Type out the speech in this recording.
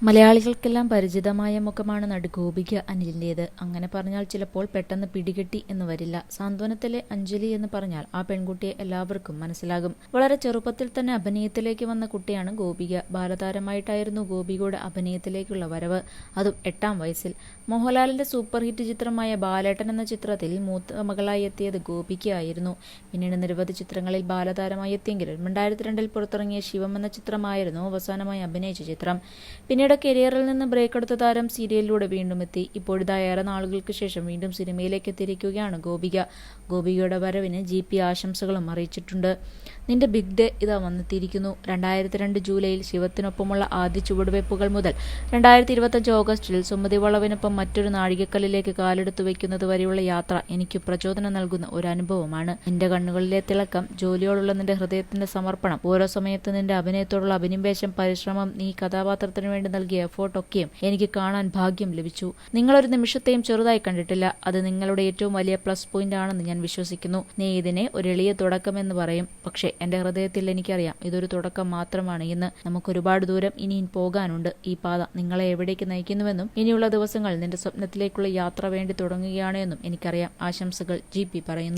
മലയാളികൾക്കെല്ലാം പരിചിതമായ മുഖമാണ് നടി ഗോപിക അനിലിന്റേത്. അങ്ങനെ പറഞ്ഞാൽ ചിലപ്പോൾ പെട്ടെന്ന് പിടികിട്ടി എന്ന് വരില്ല. സാന്ത്വനത്തിലെ അഞ്ജലി എന്ന് പറഞ്ഞാൽ ആ പെൺകുട്ടിയെ എല്ലാവർക്കും മനസ്സിലാകും. വളരെ ചെറുപ്പത്തിൽ തന്നെ അഭിനയത്തിലേക്ക് വന്ന കുട്ടിയാണ് ഗോപിക. ബാലതാരമായിട്ടായിരുന്നു ഗോപികയുടെ അഭിനയത്തിലേക്കുള്ള വരവ്, അതും 8ാം വയസ്സിൽ. മോഹൻലാലിന്റെ സൂപ്പർ ഹിറ്റ് ചിത്രമായ ബാലേട്ടൻ എന്ന ചിത്രത്തിൽ മൂത്ത മകളായി എത്തിയത് ഗോപിക ആയിരുന്നു. പിന്നീട് നിരവധി ചിത്രങ്ങളിൽ ബാലതാരമായി എത്തിയെങ്കിലും 2002 പുറത്തിറങ്ങിയ ശിവം എന്ന ചിത്രമായിരുന്നു അവസാനമായി അഭിനയിച്ച ചിത്രം. പിന്നീട് കരിയറിൽ നിന്ന് ബ്രേക്ക് എടുത്ത താരം സീരിയലിലൂടെ വീണ്ടും എത്തി. ഇപ്പോഴിതാ ഏറെ നാളുകൾക്ക് ശേഷം വീണ്ടും സിനിമയിലേക്ക് എത്തിയിരിക്കുകയാണ് ഗോപിക. ഗോപികയുടെ വരവിന് GP ആശംസകളും അറിയിച്ചിട്ടുണ്ട്. നിന്റെ ബിഗ് ഡേ ഇതാ വന്നെത്തിയിരിക്കുന്നു. 2002 ജൂലൈയിൽ ശിവത്തിനൊപ്പമുള്ള ആദ്യ ചുവടുവയ്പ്പുകൾ മുതൽ 2025 ഓഗസ്റ്റിൽ സുമതി വളവിനൊപ്പം മറ്റൊരു നാഴികക്കല്ലിലേക്ക് കാലെടുത്തു വയ്ക്കുന്നത് വരെയുള്ള യാത്ര എനിക്ക് പ്രചോദനം നൽകുന്ന ഒരു അനുഭവമാണ്. നിന്റെ കണ്ണുകളിലെ തിളക്കം, ജോലിയോടുള്ള നിന്റെ ഹൃദയത്തിന്റെ സമർപ്പണം, ഓരോ സമയത്ത് നിന്റെ അഭിനയത്തോടുള്ള അഭിനിവേശം, പരിശ്രമം, നീ കഥാപാത്രത്തിന് വേണ്ടി നൽകിയ എഫേർട്ടൊക്കെയും എനിക്ക് കാണാൻ ഭാഗ്യം ലഭിച്ചു. നിങ്ങളൊരു നിമിഷത്തെയും ചെറുതായി കണ്ടിട്ടില്ല. അത് നിങ്ങളുടെ ഏറ്റവും വലിയ പ്ലസ് പോയിന്റ് ആണെന്ന് ഞാൻ വിശ്വസിക്കുന്നു. നീ ഇതിനെ ഒരു എളിയ തുടക്കമെന്ന് പറയും, പക്ഷേ എന്റെ ഹൃദയത്തിൽ എനിക്കറിയാം ഇതൊരു തുടക്കം മാത്രമാണ് എന്ന്. നമുക്ക് ഒരുപാട് ദൂരം ഇനിയും പോകാനുണ്ട്. ഈ പാത നിങ്ങളെ എവിടേക്ക് നയിക്കുന്നുവെന്നും ഇനിയുള്ള ദിവസങ്ങൾ നിന്റെ സ്വപ്നത്തിലേക്കുള്ള യാത്ര വേണ്ടി തുടങ്ങുകയാണ് എന്നും എനിക്കറിയാം. ആശംസകൾ GP പറയുന്നു.